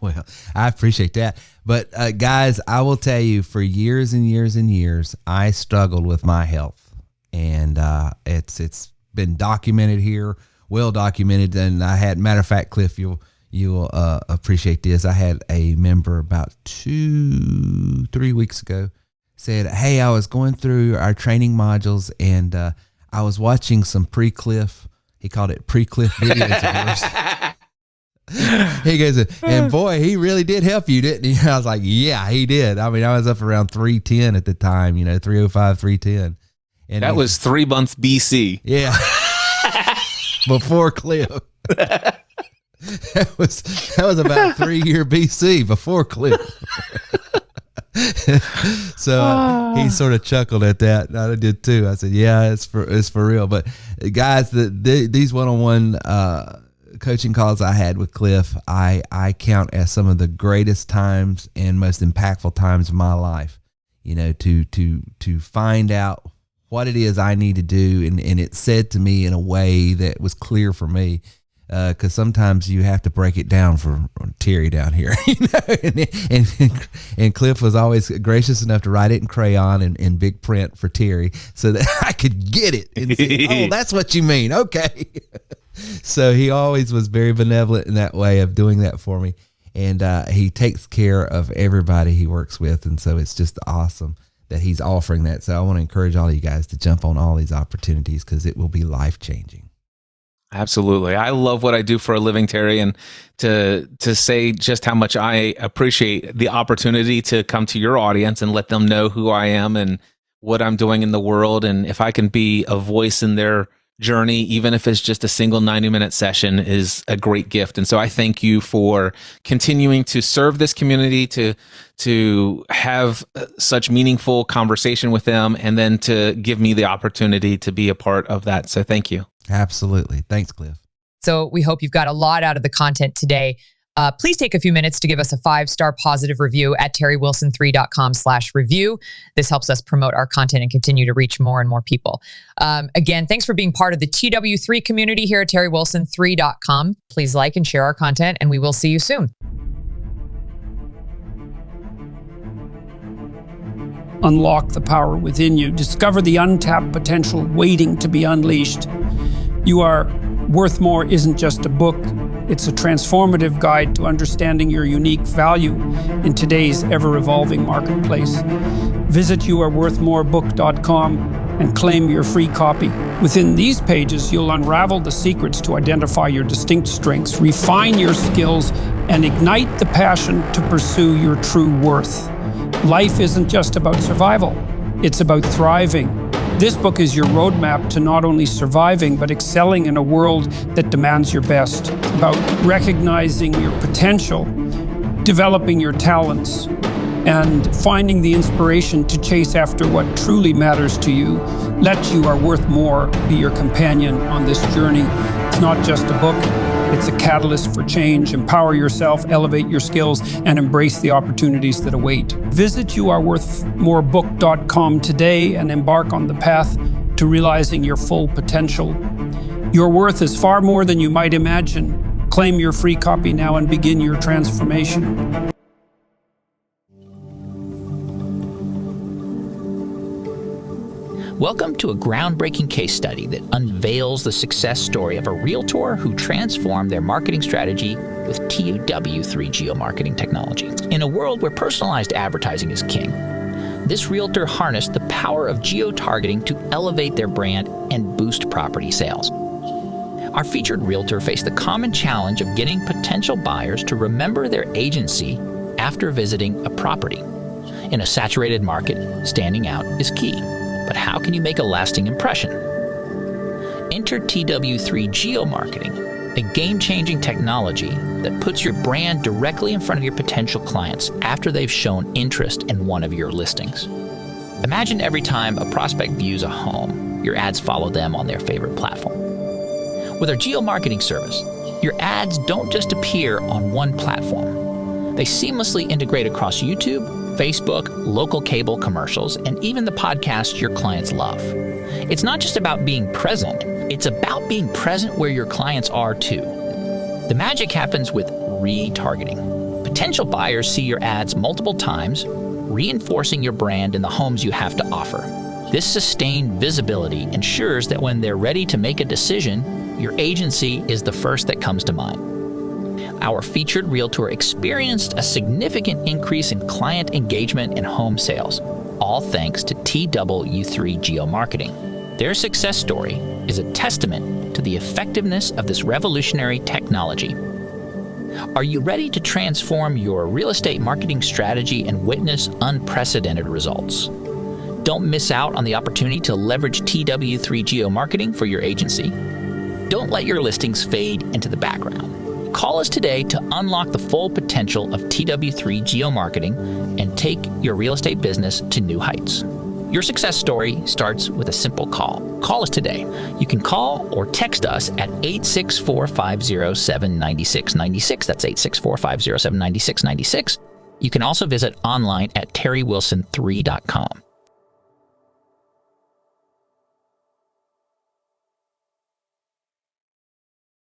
Well, I appreciate that. But guys, I will tell you, for years and years and years, I struggled with my health. And it's been documented here, well documented. And I had, matter of fact, Cliff, you'll appreciate this. I had a member about 2-3 weeks ago said, "Hey, I was going through our training modules and I was watching some pre-Cliff," he called it pre-Cliff videos, of course. He goes, "And boy, he really did help you, didn't he?" I was like, "Yeah, he did." I mean, I was up around 310 at the time, 305, 310. And that was 3 months BC. Yeah. Before Cliff. That was about 3-year BC before Cliff. So he sort of chuckled at that. I did too. I said, "Yeah, it's for real." But guys, these one-on-one coaching calls I had with Cliff, I count as some of the greatest times and most impactful times of my life. To find out what it is I need to do. And it said to me in a way that was clear for me. Because sometimes you have to break it down for Terry down here, and Cliff was always gracious enough to write it in crayon and in big print for Terry so that I could get it and say, oh, that's what you mean. Okay. So he always was very benevolent in that way of doing that for me. And he takes care of everybody he works with. And so it's just awesome that he's offering that. So I want to encourage all of you guys to jump on all these opportunities because it will be life-changing. Absolutely. I love what I do for a living, Terry, and to say just how much I appreciate the opportunity to come to your audience and let them know who I am and what I'm doing in the world. And if I can be a voice in their journey, even if it's just a single 90-minute session, is a great gift. And so I thank you for continuing to serve this community, to have such meaningful conversation with them, and then to give me the opportunity to be a part of that. So thank you. Absolutely. Thanks, Cliff. So we hope you've got a lot out of the content today. Please take a few minutes to give us a 5-star positive review at terrywilson3.com/review. This helps us promote our content and continue to reach more and more people. Again, thanks for being part of the TW3 community here at terrywilson3.com. Please like and share our content, and we will see you soon. Unlock the power within you. Discover the untapped potential waiting to be unleashed. You Are Worth More isn't just a book. It's a transformative guide to understanding your unique value in today's ever-evolving marketplace. Visit youareworthmorebook.com and claim your free copy. Within these pages, you'll unravel the secrets to identify your distinct strengths, refine your skills, and ignite the passion to pursue your true worth. Life isn't just about survival, it's about thriving. This book is your roadmap to not only surviving, but excelling in a world that demands your best. About recognizing your potential, developing your talents, and finding the inspiration to chase after what truly matters to you. Let You Are Worth More be your companion on this journey. It's not just a book. It's a catalyst for change. Empower yourself, elevate your skills, and embrace the opportunities that await. Visit youareworthmorebook.com today and embark on the path to realizing your full potential. Your worth is far more than you might imagine. Claim your free copy now and begin your transformation. Welcome to a groundbreaking case study that unveils the success story of a realtor who transformed their marketing strategy with TW3 geomarketing technology. In a world where personalized advertising is king, this realtor harnessed the power of geo-targeting to elevate their brand and boost property sales. Our featured realtor faced the common challenge of getting potential buyers to remember their agency after visiting a property. In a saturated market, standing out is key. But how can you make a lasting impression? Enter TW3 geomarketing, a game-changing technology that puts your brand directly in front of your potential clients after they've shown interest in one of your listings. Imagine every time a prospect views a home, your ads follow them on their favorite platform. With our geomarketing service, your ads don't just appear on one platform. They seamlessly integrate across YouTube, Facebook, local cable commercials, and even the podcasts your clients love. It's not just about being present, it's about being present where your clients are too. The magic happens with retargeting. Potential buyers see your ads multiple times, reinforcing your brand in the homes you have to offer. This sustained visibility ensures that when they're ready to make a decision, your agency is the first that comes to mind. Our featured realtor experienced a significant increase in client engagement and home sales, all thanks to TW3 geomarketing. Their success story is a testament to the effectiveness of this revolutionary technology. Are you ready to transform your real estate marketing strategy and witness unprecedented results? Don't miss out on the opportunity to leverage TW3 geomarketing for your agency. Don't let your listings fade into the background. Call us today to unlock the full potential of TW3 geomarketing and take your real estate business to new heights. Your success story starts with a simple call. Call us today. You can call or text us at 864-507-9696. That's 864-507-9696. You can also visit online at terrywilson3.com.